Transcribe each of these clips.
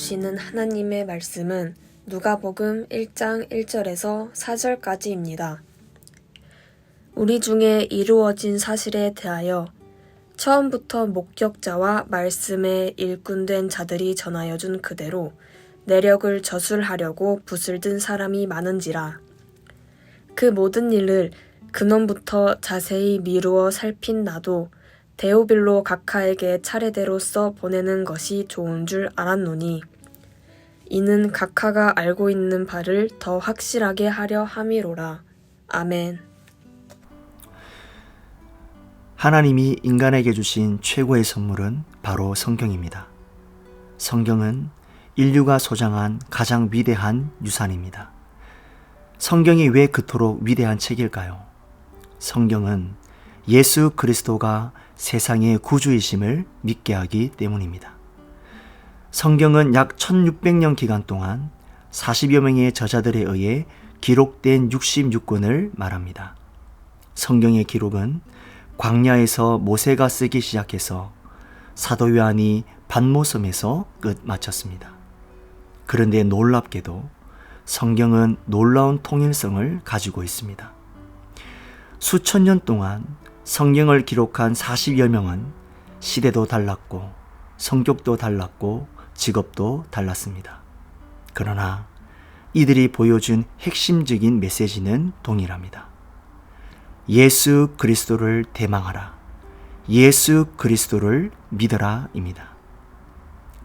주시는 하나님의 말씀은 누가복음 1장 1절에서 4절까지입니다. 우리 중에 이루어진 사실에 대하여 처음부터 목격자와 말씀에 일꾼된 자들이 전하여준 그대로 내력을 저술하려고 붓을 든 사람이 많은지라. 그 모든 일을 근원부터 자세히 미루어 살핀 나도 데오빌로 각하에게 차례대로 써 보내는 것이 좋은 줄 알았노니 이는 각하가 알고 있는 바를 더 확실하게 하려 함이로라. 아멘. 하나님이 인간에게 주신 최고의 선물은 바로 성경입니다. 성경은 인류가 소장한 가장 위대한 유산입니다. 성경이 왜 그토록 위대한 책일까요? 성경은 예수 그리스도가 세상의 구주이심을 믿게 하기 때문입니다. 성경은 약 1600년 기간 동안 40여 명의 저자들에 의해 기록된 66권을 말합니다. 성경의 기록은 광야에서 모세가 쓰기 시작해서 사도 요한이 patmos섬에서 끝 마쳤습니다. 그런데 놀랍게도 성경은 놀라운 통일성을 가지고 있습니다. 수천 년 동안 성경을 기록한 40여 명은 시대도 달랐고 성격도 달랐고 직업도 달랐습니다. 그러나 이들이 보여준 핵심적인 메시지는 동일합니다. 예수 그리스도를 대망하라. 예수 그리스도를 믿어라 입니다.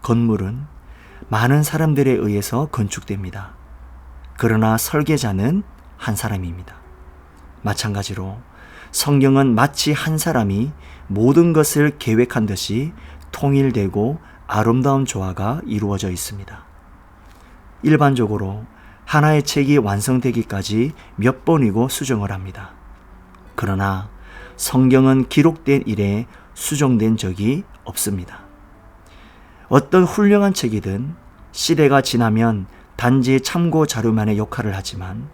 건물은 많은 사람들에 의해서 건축됩니다. 그러나 설계자는 한 사람입니다. 마찬가지로 성경은 마치 한 사람이 모든 것을 계획한 듯이 통일되고 아름다운 조화가 이루어져 있습니다. 일반적으로 하나의 책이 완성되기까지 몇 번이고 수정을 합니다. 그러나 성경은 기록된 이래 수정된 적이 없습니다. 어떤 훌륭한 책이든 시대가 지나면 단지 참고 자료만의 역할을 하지만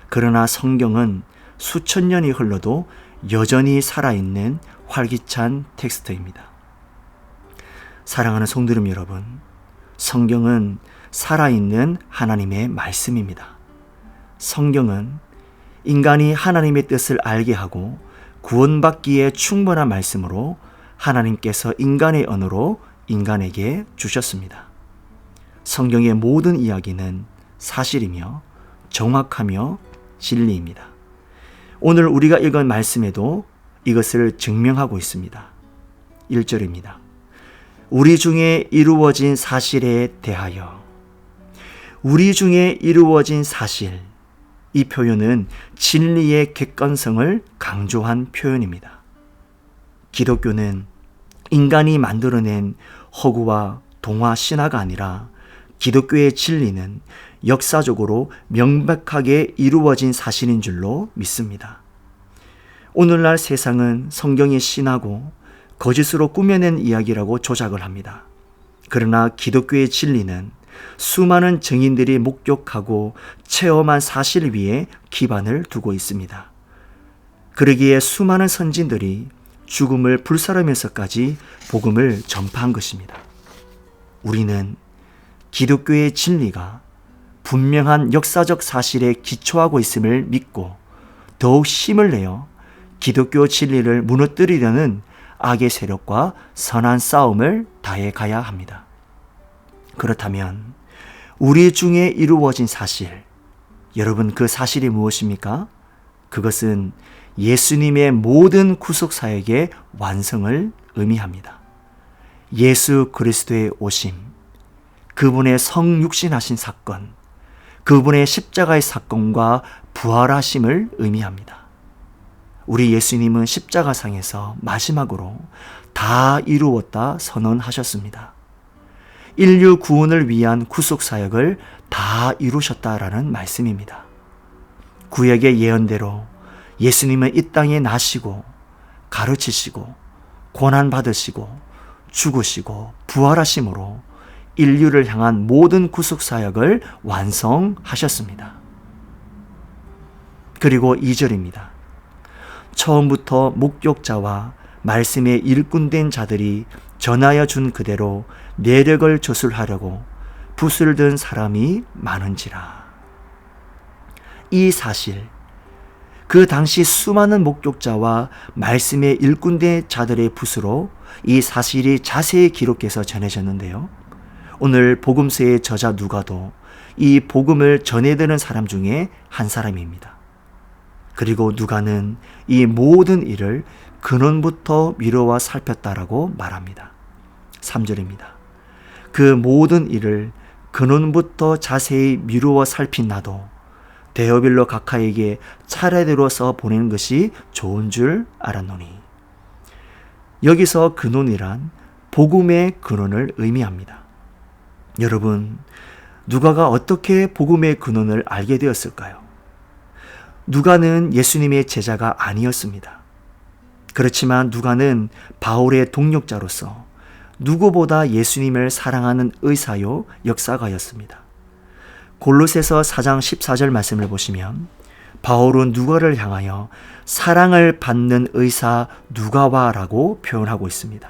그러나 성경은 수천 년이 흘러도 여전히 살아있는 활기찬 텍스트입니다. 사랑하는 성도님 여러분, 성경은 살아있는 하나님의 말씀입니다. 성경은 인간이 하나님의 뜻을 알게 하고 구원받기에 충분한 말씀으로 하나님께서 인간의 언어로 인간에게 주셨습니다. 성경의 모든 이야기는 사실이며 정확하며 진리입니다. 오늘 우리가 읽은 말씀에도 이것을 증명하고 있습니다. 1절입니다. 우리 중에 이루어진 사실에 대하여. 우리 중에 이루어진 사실. 이 표현은 진리의 객관성을 강조한 표현입니다. 기독교는 인간이 만들어낸 허구와 동화 신화가 아니라 기독교의 진리는 역사적으로 명백하게 이루어진 사실인 줄로 믿습니다. 오늘날 세상은 성경이 신하고 거짓으로 꾸며낸 이야기라고 조작을 합니다. 그러나 기독교의 진리는 수많은 증인들이 목격하고 체험한 사실 위에 기반을 두고 있습니다. 그러기에 수많은 선진들이 죽음을 불사르면서까지 복음을 전파한 것입니다. 우리는 기독교의 진리가 분명한 역사적 사실에 기초하고 있음을 믿고 더욱 힘을 내어 기독교 진리를 무너뜨리려는 악의 세력과 선한 싸움을 다해 가야 합니다. 그렇다면 우리 중에 이루어진 사실, 여러분 그 사실이 무엇입니까? 그것은 예수님의 모든 구속사역의 완성을 의미합니다. 예수 그리스도의 오심, 그분의 성육신하신 사건, 그분의 십자가의 사건과 부활하심을 의미합니다. 우리 예수님은 십자가상에서 마지막으로 다 이루었다 선언하셨습니다. 인류 구원을 위한 구속사역을 다 이루셨다라는 말씀입니다. 구약의 예언대로 예수님은 이 땅에 나시고 가르치시고 고난받으시고 죽으시고 부활하심으로 인류를 향한 모든 구속사역을 완성하셨습니다. 그리고 2절입니다. 처음부터 목격자와 말씀에 일꾼된 자들이 전하여 준 그대로 내력을 저술하려고 붓을 든 사람이 많은지라. 이 사실, 그 당시 수많은 목격자와 말씀의 일꾼대 자들의 붓으로 이 사실이 자세히 기록해서 전해졌는데요. 오늘 복음서의 저자 누가도 이 복음을 전해드는 사람 중에 한 사람입니다. 그리고 누가는 이 모든 일을 근원부터 미루어 살폈다라고 말합니다. 3절입니다. 그 모든 일을 근원부터 자세히 미루어 살핀 나도 데오빌로 각하에게 차례대로 써 보내는 것이 좋은 줄 알았노니. 여기서 근원이란 복음의 근원을 의미합니다. 여러분, 누가가 어떻게 복음의 근원을 알게 되었을까요? 누가는 예수님의 제자가 아니었습니다. 그렇지만 누가는 바울의 동력자로서 누구보다 예수님을 사랑하는 의사요 역사가였습니다. 골로새서 4장 14절 말씀을 보시면 바울은 누가를 향하여 사랑을 받는 의사 누가와라고 표현하고 있습니다.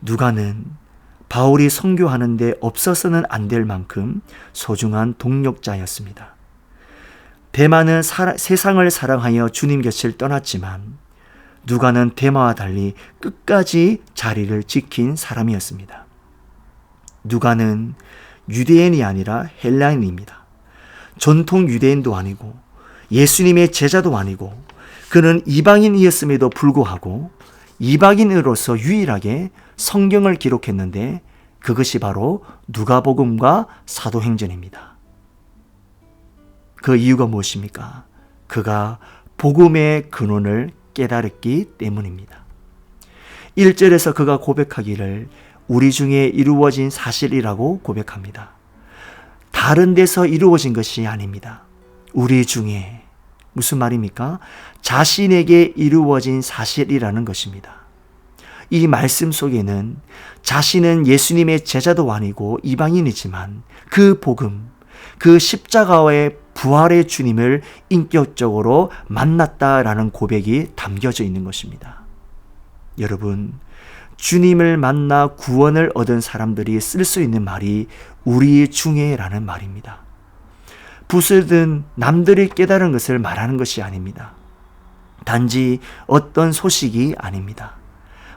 누가는 바울이 선교하는 데 없어서는 안 될 만큼 소중한 동력자였습니다. 데마는 세상을 사랑하여 주님 곁을 떠났지만 누가는 데마와 달리 끝까지 자리를 지킨 사람이었습니다. 누가는 유대인이 아니라 헬라인입니다. 전통 유대인도 아니고 예수님의 제자도 아니고 그는 이방인이었음에도 불구하고 이방인으로서 유일하게 성경을 기록했는데 그것이 바로 누가복음과 사도행전입니다. 그 이유가 무엇입니까? 그가 복음의 근원을 깨달았기 때문입니다. 1절에서 그가 고백하기를 우리 중에 이루어진 사실이라고 고백합니다. 다른 데서 이루어진 것이 아닙니다. 우리 중에, 무슨 말입니까? 자신에게 이루어진 사실이라는 것입니다. 이 말씀 속에는 자신은 예수님의 제자도 아니고 이방인이지만 그 복음, 그 십자가의 부활의 주님을 인격적으로 만났다라는 고백이 담겨져 있는 것입니다. 여러분, 주님을 만나 구원을 얻은 사람들이 쓸 수 있는 말이 우리 중에라는 말입니다. 붓을 든 남들이 깨달은 것을 말하는 것이 아닙니다. 단지 어떤 소식이 아닙니다.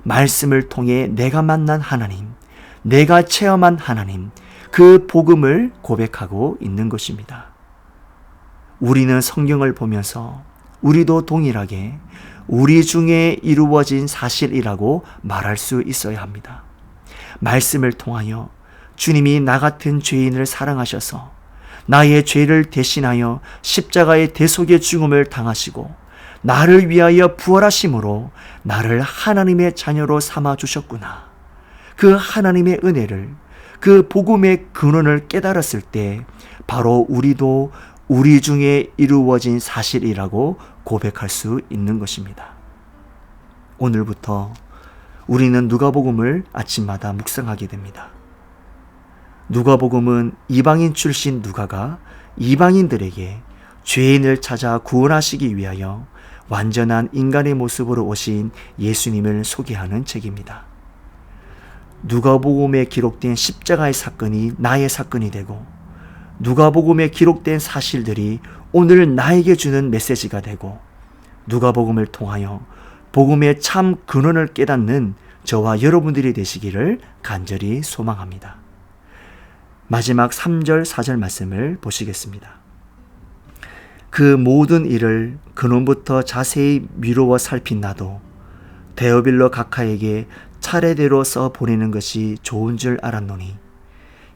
말씀을 통해 내가 만난 하나님, 내가 체험한 하나님, 그 복음을 고백하고 있는 것입니다. 우리는 성경을 보면서 우리도 동일하게 우리 중에 이루어진 사실이라고 말할 수 있어야 합니다. 말씀을 통하여 주님이 나 같은 죄인을 사랑하셔서 나의 죄를 대신하여 십자가의 대속의 죽음을 당하시고 나를 위하여 부활하심으로 나를 하나님의 자녀로 삼아 주셨구나. 그 하나님의 은혜를, 그 복음의 근원을 깨달았을 때 바로 우리도 우리 중에 이루어진 사실이라고 고백할 수 있는 것입니다. 오늘부터 우리는 누가복음을 아침마다 묵상하게 됩니다. 누가복음은 이방인 출신 누가가 이방인들에게 죄인을 찾아 구원하시기 위하여 완전한 인간의 모습으로 오신 예수님을 소개하는 책입니다. 누가복음에 기록된 십자가의 사건이 나의 사건이 되고 누가복음에 기록된 사실들이 오늘 나에게 주는 메시지가 되고 누가복음을 통하여 복음의 참 근원을 깨닫는 저와 여러분들이 되시기를 간절히 소망합니다. 마지막 3절 4절 말씀을 보시겠습니다. 그 모든 일을 근원부터 자세히 미루어 살핀 나도 데오빌로 각하에게 차례대로 써 보내는 것이 좋은 줄 알았노니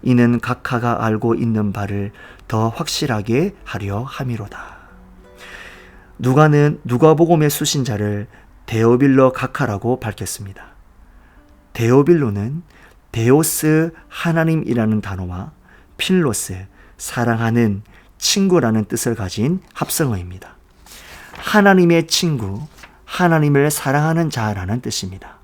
이는 각하가 알고 있는 바를 더 확실하게 하려 함이로다. 누가는 누가복음의 수신자를 데오빌로 각하라고 밝혔습니다. 데오빌로는 데오스 하나님이라는 단어와 필로스 사랑하는 친구라는 뜻을 가진 합성어입니다. 하나님의 친구, 하나님을 사랑하는 자라는 뜻입니다.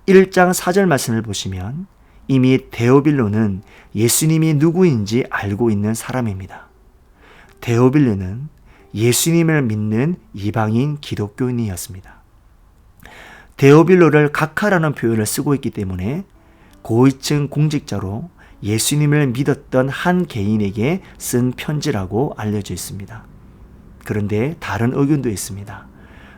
1장 4절 말씀을 보시면 이미 데오빌로는 예수님이 누구인지 알고 있는 사람입니다. 데오빌로는 예수님을 믿는 이방인 기독교인이었습니다. 데오빌로를 각하라는 표현을 쓰고 있기 때문에 고위층 공직자로 예수님을 믿었던 한 개인에게 쓴 편지라고 알려져 있습니다. 그런데 다른 의견도 있습니다.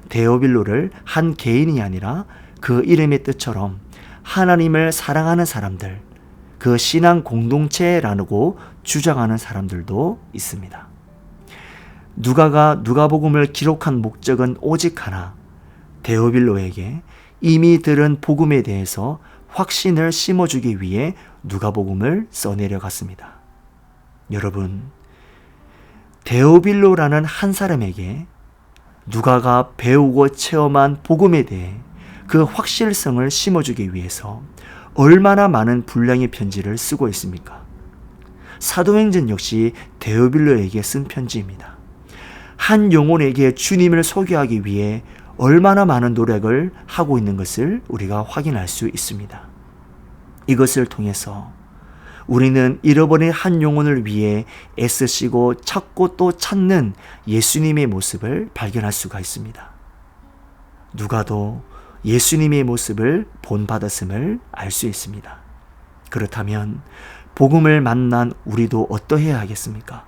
데오빌로를 한 개인이 아니라 그 이름의 뜻처럼 하나님을 사랑하는 사람들, 그 신앙 공동체라고 주장하는 사람들도 있습니다. 누가가 누가복음을 기록한 목적은 오직 하나, 데오빌로에게 이미 들은 복음에 대해서 확신을 심어주기 위해 누가복음을 써내려갔습니다. 여러분, 데오빌로라는 한 사람에게 누가가 배우고 체험한 복음에 대해 그 확실성을 심어주기 위해서 얼마나 많은 분량의 편지를 쓰고 있습니까? 사도행전 역시 데오빌로에게 쓴 편지입니다. 한 영혼에게 주님을 소개하기 위해 얼마나 많은 노력을 하고 있는 것을 우리가 확인할 수 있습니다. 이것을 통해서 우리는 잃어버린 한 영혼을 위해 애쓰시고 찾고 또 찾는 예수님의 모습을 발견할 수가 있습니다. 누가도 예수님의 모습을 본받았음을 알 수 있습니다. 그렇다면 복음을 만난 우리도 어떠해야 하겠습니까?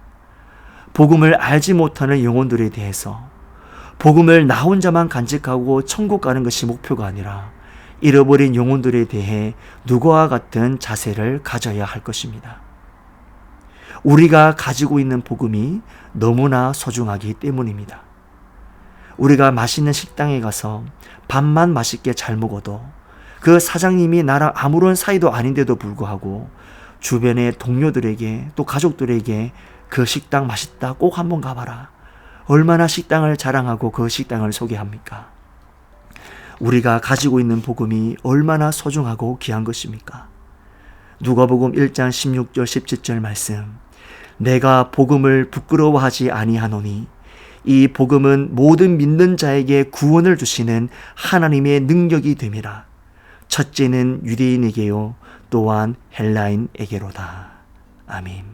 복음을 알지 못하는 영혼들에 대해서 복음을 나 혼자만 간직하고 천국 가는 것이 목표가 아니라 잃어버린 영혼들에 대해 누가와 같은 자세를 가져야 할 것입니다. 우리가 가지고 있는 복음이 너무나 소중하기 때문입니다. 우리가 맛있는 식당에 가서 밥만 맛있게 잘 먹어도 그 사장님이 나랑 아무런 사이도 아닌데도 불구하고 주변의 동료들에게 또 가족들에게 그 식당 맛있다, 꼭 한번 가봐라, 얼마나 식당을 자랑하고 그 식당을 소개합니까? 우리가 가지고 있는 복음이 얼마나 소중하고 귀한 것입니까? 누가복음 1장 16절 17절 말씀, 내가 복음을 부끄러워하지 아니하노니 이 복음은 모든 믿는 자에게 구원을 주시는 하나님의 능력이 됨이라. 첫째는 유대인에게요 또한 헬라인에게로다. 아멘.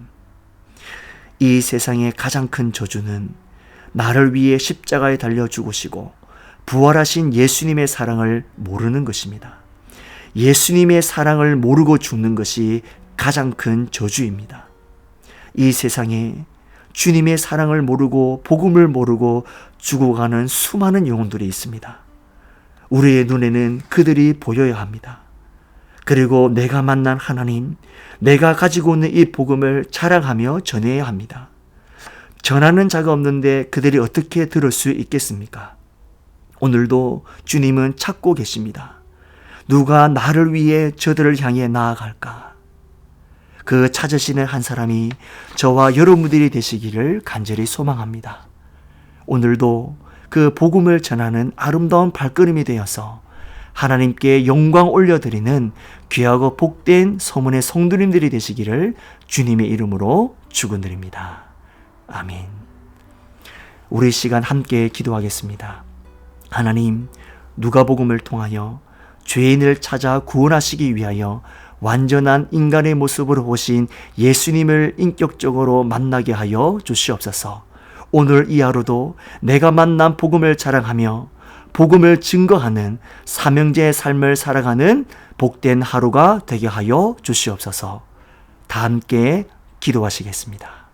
이 세상의 가장 큰 저주는 나를 위해 십자가에 달려 죽으시고 부활하신 예수님의 사랑을 모르는 것입니다. 예수님의 사랑을 모르고 죽는 것이 가장 큰 저주입니다. 이 세상에 주님의 사랑을 모르고 복음을 모르고 죽어가는 수많은 영혼들이 있습니다. 우리의 눈에는 그들이 보여야 합니다. 그리고 내가 만난 하나님, 내가 가지고 있는 이 복음을 자랑하며 전해야 합니다. 전하는 자가 없는데 그들이 어떻게 들을 수 있겠습니까? 오늘도 주님은 찾고 계십니다. 누가 나를 위해 저들을 향해 나아갈까? 그 찾으시는 한 사람이 저와 여러분들이 되시기를 간절히 소망합니다. 오늘도 그 복음을 전하는 아름다운 발걸음이 되어서 하나님께 영광 올려드리는 귀하고 복된 서문의 성도님들이 되시기를 주님의 이름으로 축원드립니다. 아멘. 우리 시간 함께 기도하겠습니다. 하나님, 누가복음을 통하여 죄인을 찾아 구원하시기 위하여 완전한 인간의 모습으로 오신 예수님을 인격적으로 만나게 하여 주시옵소서. 오늘 이 하루도 내가 만난 복음을 자랑하며 복음을 증거하는 사명제의 삶을 살아가는 복된 하루가 되게 하여 주시옵소서. 다 함께 기도하시겠습니다.